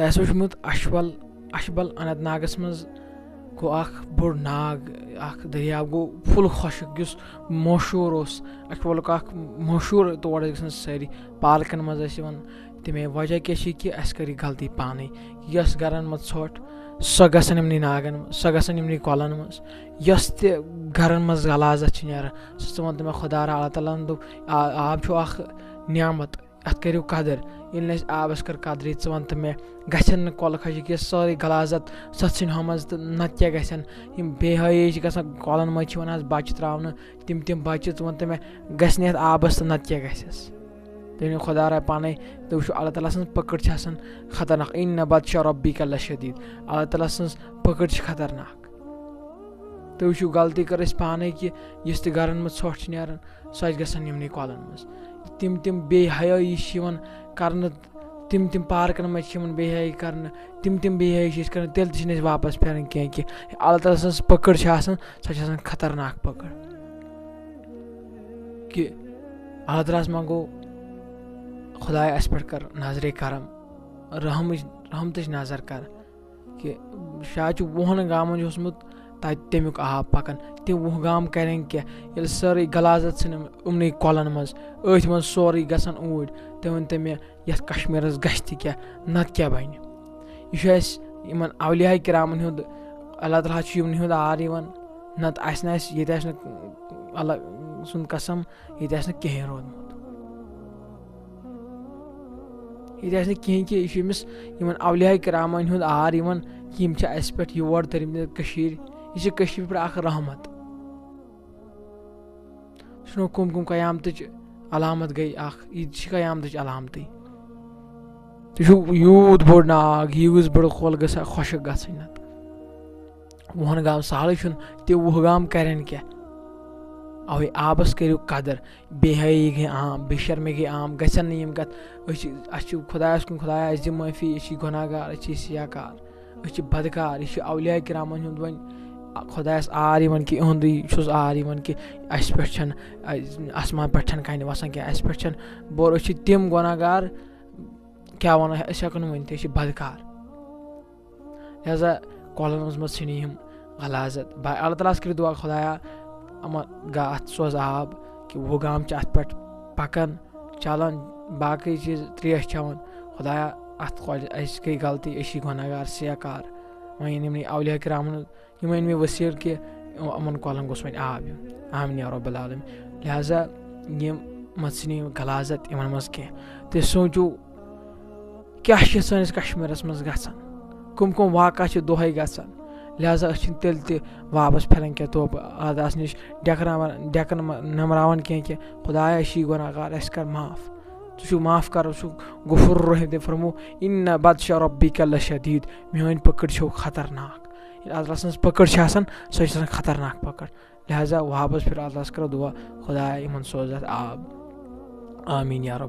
तह वुचमुत अशबल अनंत नागस मज गो बोड़ नाग दरिया गो फुल खुशक युस मशहूर अशबल मशहूर तौर सारी पार्कन मज तमे वजह क्या कि अस कर गलती पाने यस गरन मज ोट सो गसन यमनी नागन सो गसन यमनी कलन मज यस ते गरन मज गलाजत नीरान सो वन मे खुदा अल्लाह ताला दोप आब नियामत अत करू कदर ये आबस कर कदर वन तो मे गन कल खशक यह सारी गलाजत सत्सिन हमज तो नत क्या गन बेहयाई गसान कलन मज बच्चे त्रावन तम बच्चे वन तो मे गि आबस तो नत क्या गस तेन खुदा पाने तो वो अल्लाह ताला सं पकड़ खतरनाक इन बत्शा रब्बिका लशदीद अल्लाह ताला सं पकड़ खतरनाक तो वो गलती कर पाने कि इस गरन मज ोट नीरान सो गसन यमनी कलन मज तम बेहयाई कर तम पार्कन मज बेहयाई कर तम बेहयाई कर तेल ते वापस फेरन कह कि अल्लाह ताला सं पकड़ सो खतरनाक पकड़ कि अल्लाह ताला मंगो खुदा अस पे कर नजर करम रहमत नजर कर कि शायद वुहन गामन ओसमुत तमुक आब पकान तम 20 गाम करें क्या ये सारी गलाजत उमन कलन मज अथ मज सोरे गसान ऊर तो वन तो मे ये कश्मीरस गश क्या नत क्या बन यह अवलिया किरामन अल्लाह ताला यमन आर नत ये अल्लाह सुन कसम ये कहें रोदमुत ये कहें कि यह अवलिया किरामन आर कि अस पे योर तरीम यह पे रहमत सुनो कुम कयामत अलामत गई यह कयामत अलामत यूत बोड़ नाग यूस बड़ खोल गसा खुशक गन नत 20 गाम सहल ते 20 गाम करें क्या अवे आबस करू कदर बेहयाई गई आम बेशर्मी गई आम गसन यम कत खुदायस कुन खुदाया अस दिम माफी अ गुनाहगार सियाकार अ बदकार यह अवलिया किरामन वन खुदायस आर कि इहुंदे आर कि अस पे आसमान पे कन वसान क्या अस पे बोर तम गुनाहगार क्या वन अस हेको वन बदकार लिहाजा कलन मज इन गलाजत अल्लाह ताला कर दुआ खुदाया अत सोज आब कि 20 गाम अत पे पकान चलान बाकी चीज त्रेश चवन खुदाया अत अस गई गलती अस गुनाहगार सियाकार वन यमनी अवलिया किरामन यम मे वसील कि यमन कलन गोस वन आब आमीन या रब्बल आलमीन लिहाजा यम मत गलाजत इन मज कह तो सोचो क्या सैनिस कश्मीरस मज गसान कुम वाक़ा दोहे गसान लिहाजा तेल ते वापस फेरन क्या तो अल्लाह नश डेकन नमरावन कह कि खुदाया अशी गुनाहगार अस कर माफ तु माफ कर गफुर रहीम फरमो इन बत्शा रब्बिका लशदीद मेन पकड़ खतरनाक अल्लाह सं पकड़ सो खतरनाक पकड़ लिहाजा वापस फिर अल्लाह कर दुआ खुदाया इन सोजत आब आमीन या रब।